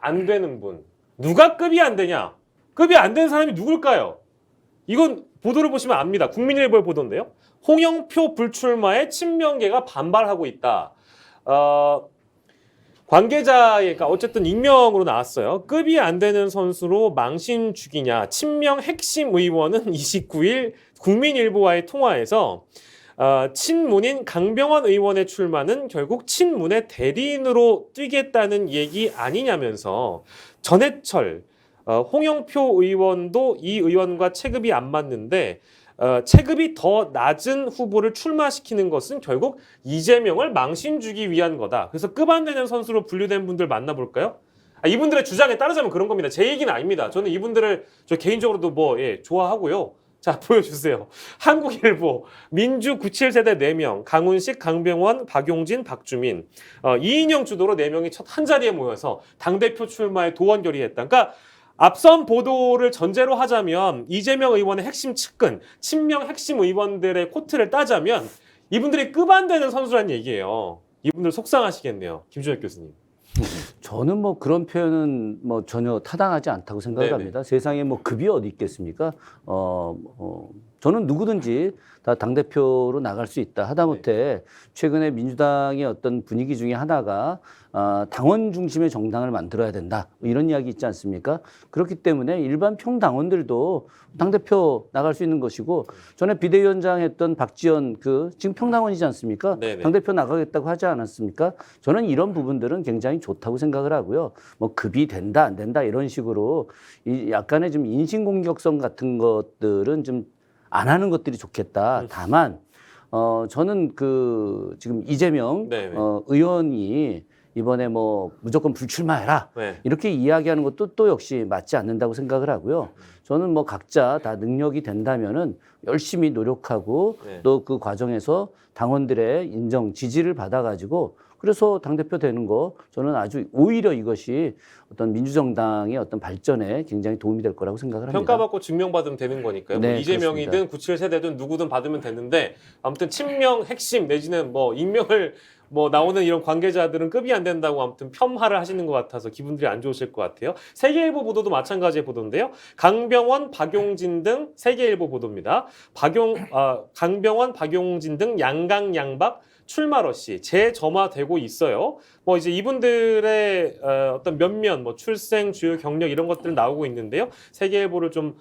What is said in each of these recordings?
안 되는 분. 누가 급이 안 되냐? 급이 안 되는 사람이 누굴까요? 이건 보도를 보시면 압니다. 국민일보의 보도인데요. 홍영표 불출마에 친명계가 반발하고 있다. 관계자가 어쨌든 익명으로 나왔어요. 급이 안 되는 선수로 망신 죽이냐. 친명 핵심 의원은 29일 국민일보와의 통화에서 친문인 강병원 의원의 출마는 결국 친문의 대리인으로 뛰겠다는 얘기 아니냐면서 전해철, 홍영표 의원도 이 의원과 체급이 안 맞는데 체급이 더 낮은 후보를 출마시키는 것은 결국 이재명을 망신 주기 위한 거다. 그래서 급 안 되는 선수로 분류된 분들 만나볼까요? 이분들의 주장에 따르자면 그런 겁니다. 제 얘기는 아닙니다. 저는 이분들을 저 개인적으로도 좋아하고요. 자, 보여주세요. 한국일보, 민주 97세대 4명, 강훈식, 강병원, 박용진, 박주민, 이인영 주도로 4명이 첫 한자리에 모여서 당대표 출마에 도원 결의했다. 그러니까 앞선 보도를 전제로 하자면 이재명 의원의 핵심 측근, 친명 핵심 의원들의 코트를 따자면 이분들이 급 안 되는 선수란 얘기예요. 이분들 속상하시겠네요. 김준혁 교수님. 저는 뭐 그런 표현은 뭐 전혀 타당하지 않다고 생각을 네네. 합니다. 세상에 뭐 급이 어디 있겠습니까? 저는 누구든지 다 당대표로 나갈 수 있다. 하다못해 최근에 민주당의 어떤 분위기 중에 하나가 당원 중심의 정당을 만들어야 된다. 뭐 이런 이야기 있지 않습니까? 그렇기 때문에 일반 평당원들도 당대표 나갈 수 있는 것이고 전에 비대위원장 했던 박지원 지금 평당원이지 않습니까? 네네. 당대표 나가겠다고 하지 않았습니까? 저는 이런 부분들은 굉장히 좋다고 생각을 하고요. 뭐 급이 된다 안 된다 이런 식으로 약간의 좀 인신공격성 같은 것들은 좀 안 하는 것들이 좋겠다. 다만 저는 지금 이재명 네네. 의원이 이번에 뭐 무조건 불출마해라 네. 이렇게 이야기하는 것도 또 역시 맞지 않는다고 생각을 하고요. 저는 뭐 각자 다 능력이 된다면은 열심히 노력하고 네. 또 그 과정에서 당원들의 인정, 지지를 받아가지고 그래서 당대표 되는 거 저는 아주 오히려 이것이 어떤 민주정당의 어떤 발전에 굉장히 도움이 될 거라고 생각을 합니다. 평가받고 증명받으면 되는 거니까요. 네, 뭐 이재명이든 97세대든 누구든 받으면 되는데 아무튼 친명 핵심 내지는 뭐 익명을 뭐 나오는 이런 관계자들은 급이 안 된다고 아무튼 겸하를 하시는 것 같아서 기분들이 안 좋으실 것 같아요. 세계일보 보도도 마찬가지의 보도인데요. 강병원, 박용진 등 세계일보 보도입니다. 강병원, 박용진 등 양강 양박 출마 러시 재점화되고 있어요. 뭐 이제 이분들의 어떤 면면, 뭐 출생, 주요 경력 이런 것들 나오고 있는데요. 세계일보를 좀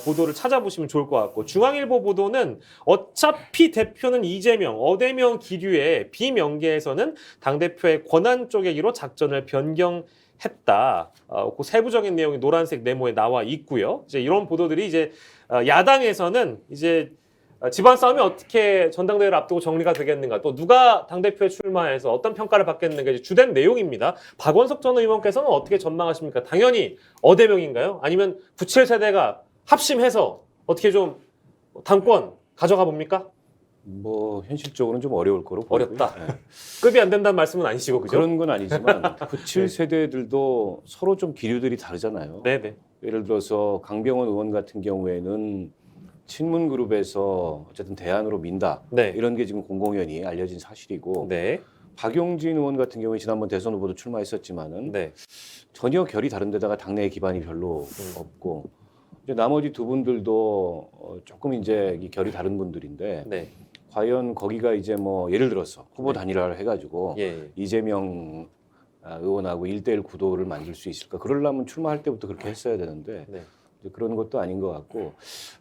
보도를 찾아보시면 좋을 것 같고 중앙일보 보도는 어차피 대표는 이재명, 어대명 기류의 비명계에서는 당대표의 권한 쪼개기로 작전을 변경했다. 그 세부적인 내용이 노란색 네모에 나와 있고요. 이제 이런 보도들이 이제 야당에서는 이제 집안 싸움이 어떻게 전당대회를 앞두고 정리가 되겠는가, 또 누가 당대표에 출마해서 어떤 평가를 받겠는가 이제 주된 내용입니다. 박원석 전 의원께서는 어떻게 전망하십니까? 당연히 어대명인가요? 아니면 97세대가 합심해서 어떻게 좀 당권 가져가 봅니까? 뭐 현실적으로는 좀 어려울 거로 보이고요. 어렵다. 네. 급이 안 된다는 말씀은 아니시고 그죠? 그런 건 아니지만 97세대들도 서로 좀 기류들이 다르잖아요. 네네. 예를 들어서 강병원 의원 같은 경우에는 친문 그룹에서 어쨌든 대안으로 민다. 네. 이런 게 지금 공공연히 알려진 사실이고 네. 박용진 의원 같은 경우에 지난번 대선 후보도 출마했었지만은 네. 전혀 결이 다른데다가 당내에 기반이 별로 없고 이제 나머지 두 분들도 조금 이제 이 결이 다른 분들인데 네. 과연 거기가 이제 뭐 예를 들어서 후보 단일화를 해가지고 예. 이재명 의원하고 1대1 구도를 만들 수 있을까? 그러려면 출마할 때부터 그렇게 했어야 되는데 네. 이제 그런 것도 아닌 것 같고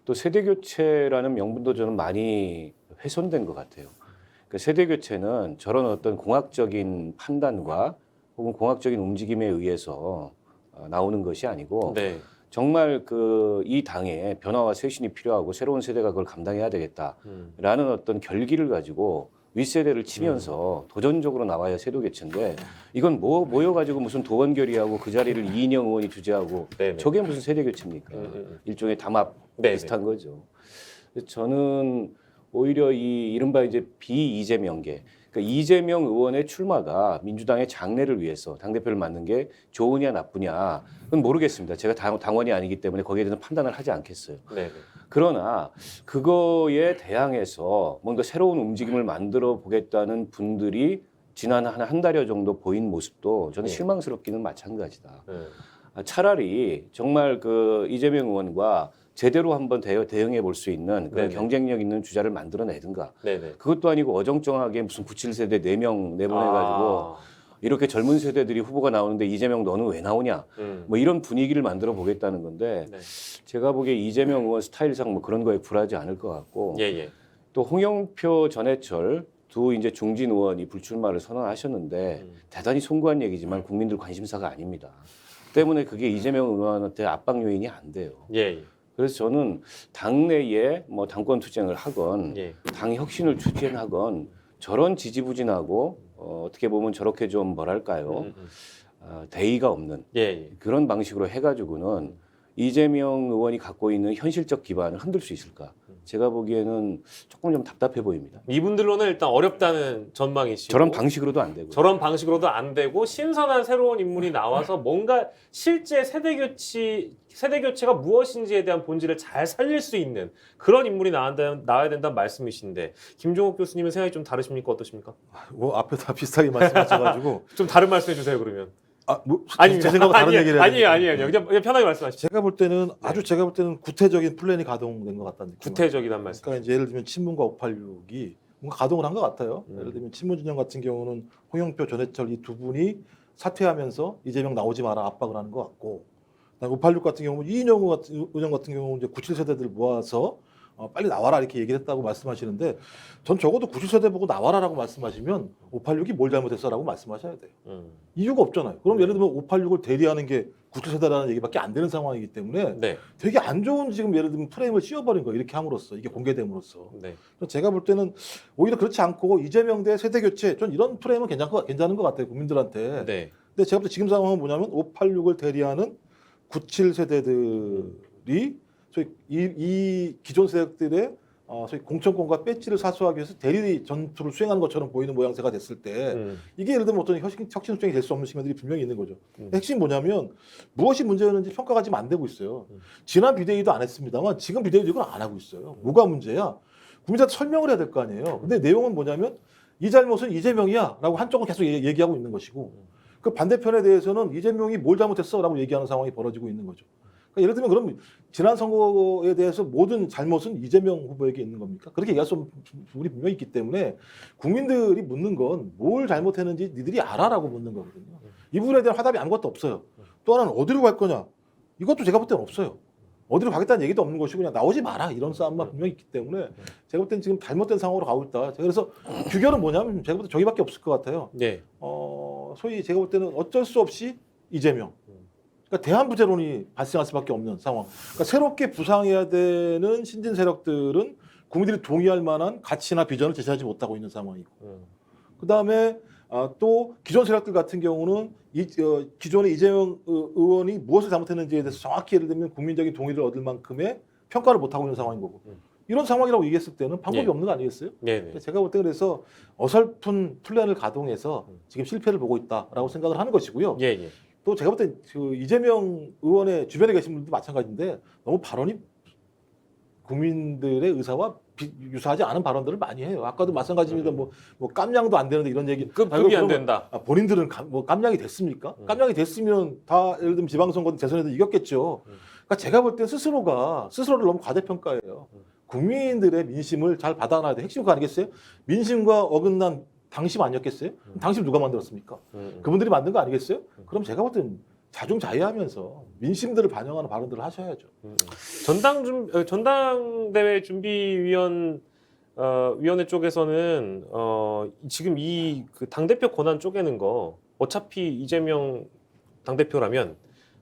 또 세대 교체라는 명분도 저는 많이 훼손된 것 같아요. 그러니까 세대 교체는 저런 어떤 공학적인 판단과 혹은 공학적인 움직임에 의해서 나오는 것이 아니고 네. 정말 이 당에 변화와 쇄신이 필요하고 새로운 세대가 그걸 감당해야 되겠다라는 어떤 결기를 가지고 윗세대를 치면서 도전적으로 나와야 세도 교체인데 이건 모여가지고 무슨 도원 결의하고 그 자리를 이인영 의원이 주재하고 네네. 저게 무슨 세대 교체입니까? 일종의 담합 네네. 비슷한 거죠. 저는 오히려 이 이른바 이제 비이재명계, 그러니까 이재명 의원의 출마가 민주당의 장래를 위해서 당대표를 맡는 게 좋으냐 나쁘냐 그건 모르겠습니다. 제가 당원이 아니기 때문에 거기에 대해서 판단을 하지 않겠어요. 네. 그러나 그거에 대항해서 뭔가 새로운 움직임을 만들어 보겠다는 분들이 지난 한 달여 정도 보인 모습도 저는 네. 실망스럽기는 마찬가지다. 네. 차라리 정말 그 이재명 의원과 제대로 한번 대응해 볼 수 있는 그런 네네. 경쟁력 있는 주자를 만들어내든가. 네네. 그것도 아니고 어정쩡하게 무슨 97세대 4명 내보내가지고 이렇게 젊은 세대들이 후보가 나오는데 이재명 너는 왜 나오냐 뭐 이런 분위기를 만들어 보겠다는 건데 네. 제가 보기에 이재명 의원 스타일상 뭐 그런 거에 불하지 않을 것 같고 예. 또 홍영표 전해철 두 이제 중진 의원이 불출마를 선언하셨는데 대단히 송구한 얘기지만 국민들 관심사가 아닙니다. 때문에 그게 이재명 의원한테 압박 요인이 안 돼요. 예. 그래서 저는 당내에 뭐 당권 투쟁을 하건 예. 당 혁신을 추진하건 저런 지지부진하고 어떻게 보면 저렇게 좀 뭐랄까요 대의가 없는 예. 그런 방식으로 해가지고는 이재명 의원이 갖고 있는 현실적 기반을 흔들 수 있을까? 제가 보기에는 조금 좀 답답해 보입니다. 이분들로는 일단 어렵다는 전망이시고 저런 방식으로도 안 되고. 저런 방식으로도 안 되고 신선한 새로운 인물이 나와서 뭔가 실제 세대 교체가 무엇인지에 대한 본질을 잘 살릴 수 있는 그런 인물이 나와야 된다는 말씀이신데 김종욱 교수님은 생각이 좀 다르십니까? 어떠십니까? 뭐 앞에 다 비슷하게 말씀하셔가지고 좀 다른 말씀해 주세요 그러면. 제 생각하고 다른 얘기를 해야 아니에요. 그냥 편하게 말씀하시죠. 제가 볼 때는 제가 볼 때는 구태적인 플랜이 가동된 것 같다는 느낌. 구태적이란 말씀. 그러니까 이제 예를 들면 친문과 586이 뭔가 가동을 한 것 같아요. 예를 들면 친문 진영 같은 경우는 홍영표, 전해철 이 두 분이 사퇴하면서 이재명 나오지 마라 압박을 하는 것 같고, 586 같은 경우는 이인영 의원 같은 경우는 이제 97세대들 모아서 빨리 나와라 이렇게 얘기를 했다고 말씀하시는데 전 적어도 97세대 보고 나와라라고 말씀하시면 586이 뭘 잘못했어라고 말씀하셔야 돼요. 이유가 없잖아요. 그럼 예를 들면 586을 대리하는 게 97세대라는 얘기밖에 안 되는 상황이기 때문에 네. 되게 안 좋은 지금 예를 들면 프레임을 씌워버린 거예요. 이렇게 함으로써 이게 공개됨으로써. 네. 제가 볼 때는 오히려 그렇지 않고 이재명 대 세대 교체 전 이런 프레임은 괜찮은 것 같아요. 국민들한테. 네. 근데 제가 볼 때 지금 상황은 뭐냐면 586을 대리하는 97세대들이 소위 이 기존 세력들의 소위 공천권과 배지를 사수하기 위해서 대리 전투를 수행하는 것처럼 보이는 모양새가 됐을 때 이게 예를 들면 어떤 혁신 수행이 될 수 없는 측면들이 분명히 있는 거죠. 핵심이 뭐냐면 무엇이 문제였는지 평가가 지금 안 되고 있어요. 지난 비대위도 안 했습니다만 지금 비대위도 이건 안 하고 있어요. 뭐가 문제야? 국민들한테 설명을 해야 될 거 아니에요. 근데 내용은 뭐냐면 이 잘못은 이재명이야 라고 한쪽은 계속 얘기하고 있는 것이고 그 반대편에 대해서는 이재명이 뭘 잘못했어 라고 얘기하는 상황이 벌어지고 있는 거죠. 예를 들면 그럼 지난 선거에 대해서 모든 잘못은 이재명 후보에게 있는 겁니까? 그렇게 얘기할 수 없는 부분이 분명히 있기 때문에 국민들이 묻는 건 뭘 잘못했는지 니들이 알아라고 묻는 거거든요. 이 부분에 대한 화답이 아무것도 없어요. 또 하나는 어디로 갈 거냐? 이것도 제가 볼 때는 없어요. 어디로 가겠다는 얘기도 없는 것이고 그냥 나오지 마라 이런 싸움만 분명히 있기 때문에 제가 볼 때는 지금 잘못된 상황으로 가고 있다. 그래서 규결은 뭐냐면 제가 볼 때 저기밖에 없을 것 같아요. 네. 소위 제가 볼 때는 어쩔 수 없이 이재명. 그러니까 대한부재론이 발생할 수밖에 없는 상황. 그러니까 새롭게 부상해야 되는 신진 세력들은 국민들이 동의할 만한 가치나 비전을 제시하지 못하고 있는 상황이고, 그 다음에 또 기존 세력들 같은 경우는 기존의 이재명 의원이 무엇을 잘못했는지에 대해서 정확히 예를 들면 국민적인 동의를 얻을 만큼의 평가를 못하고 있는 상황인 거고. 이런 상황이라고 얘기했을 때는 방법이 예. 없는 거 아니겠어요? 네. 제가 볼 때 그래서 어설픈 플랜을 가동해서 지금 실패를 보고 있다라고 생각을 하는 것이고요. 예. 또 제가 볼 때 그 이재명 의원의 주변에 계신 분들도 마찬가지인데 너무 발언이 국민들의 의사와 유사하지 않은 발언들을 많이 해요. 아까도 마찬가지입니다. 뭐 깜냥도 안 되는데 이런 얘기. 급이 안 된다. 본인들은 뭐 깜냥이 됐습니까? 깜냥이 됐으면 다 예를 들면 지방선거 대선에도 이겼겠죠. 그러니까 제가 볼 때 스스로를 너무 과대평가해요. 국민들의 민심을 잘 받아놔야 돼. 핵심 그거 아니겠어요? 민심과 어긋난 당심 아니었겠어요? 당심 누가 만들었습니까? 그분들이 만든 거 아니겠어요? 그럼 제가 볼 때는 자중자애하면서 민심들을 반영하는 발언들을 하셔야죠. 전당대회 준비위원 위원회 쪽에서는 지금 이 그 당대표 권한 쪼개는 거 어차피 이재명 당대표라면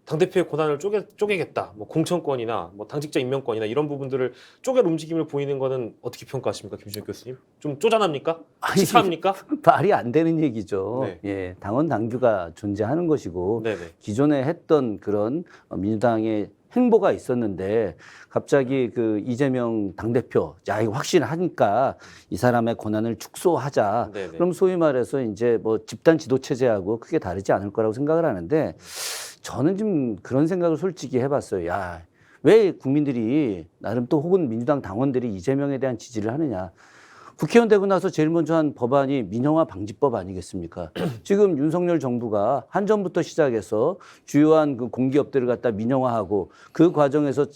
당대표의 권한을 쪼개겠다. 뭐 공천권이나 뭐 당직자 임명권이나 이런 부분들을 쪼갤 움직임을 보이는 거는 어떻게 평가하십니까, 김준혁 교수님? 좀 쪼잔합니까? 치사합니까? 말이 안 되는 얘기죠. 네. 예, 당원 당규가 존재하는 것이고 네네. 기존에 했던 그런 민주당의 행보가 있었는데 갑자기 그 이재명 당대표 야 이거 확신하니까 이 사람의 권한을 축소하자. 네네. 그럼 소위 말해서 이제 뭐 집단 지도 체제하고 크게 다르지 않을 거라고 생각을 하는데 저는 좀 그런 생각을 솔직히 해봤어요. 야, 왜 국민들이 나름 또 혹은 민주당 당원들이 이재명에 대한 지지를 하느냐. 국회의원 되고 나서 제일 먼저 한 법안이 민영화 방지법 아니겠습니까? 지금 윤석열 정부가 한전부터 시작해서 주요한 그 공기업들을 갖다 민영화하고 그 과정에서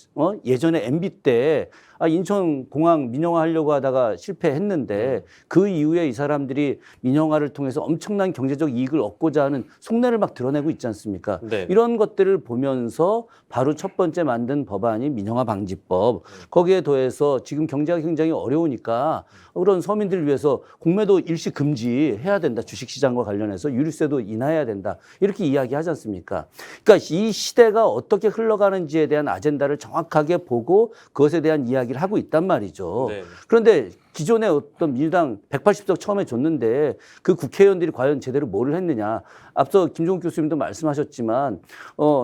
예전에 MB 때 인천공항 민영화하려고 하다가 실패했는데 그 이후에 이 사람들이 민영화를 통해서 엄청난 경제적 이익을 얻고자 하는 속내를 막 드러내고 있지 않습니까? 네. 이런 것들을 보면서 바로 첫 번째 만든 법안이 민영화 방지법. 거기에 더해서 지금 경제가 굉장히 어려우니까 그런 서민들을 위해서 공매도 일시 금지해야 된다. 주식시장과 관련해서 유류세도 인하해야 된다. 이렇게 이야기하지 않습니까? 그러니까 이 시대가 어떻게 흘러가는지에 대한 아젠다를 정확하게 보고 그것에 대한 이야기를 하고 있단 말이죠. 네. 그런데 기존에 어떤 민주당 180석 처음에 줬는데 그 국회의원들이 과연 제대로 뭐를 했느냐. 앞서 김종국 교수님도 말씀하셨지만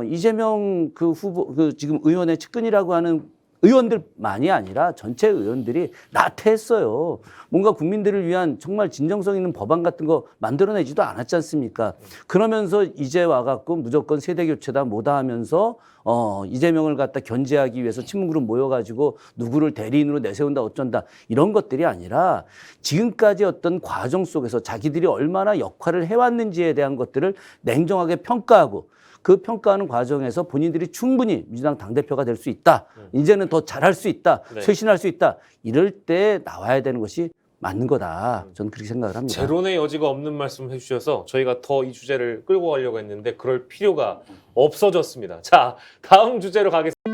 이재명 그 후보 그 지금 의원의 측근이라고 하는 의원들만이 아니라 전체 의원들이 나태했어요. 뭔가 국민들을 위한 정말 진정성 있는 법안 같은 거 만들어내지도 않았지 않습니까? 그러면서 이제 와갖고 무조건 세대교체다 뭐다 하면서 이재명을 갖다 견제하기 위해서 친문그룹 모여가지고 누구를 대리인으로 내세운다 어쩐다 이런 것들이 아니라 지금까지 어떤 과정 속에서 자기들이 얼마나 역할을 해왔는지에 대한 것들을 냉정하게 평가하고 그 평가하는 과정에서 본인들이 충분히 민주당 당대표가 될 수 있다. 이제는 더 잘할 수 있다. 네. 쇄신할 수 있다. 이럴 때 나와야 되는 것이 맞는 거다. 저는 그렇게 생각을 합니다. 재론의 여지가 없는 말씀 해주셔서 저희가 더 이 주제를 끌고 가려고 했는데 그럴 필요가 없어졌습니다. 자, 다음 주제로 가겠습니다.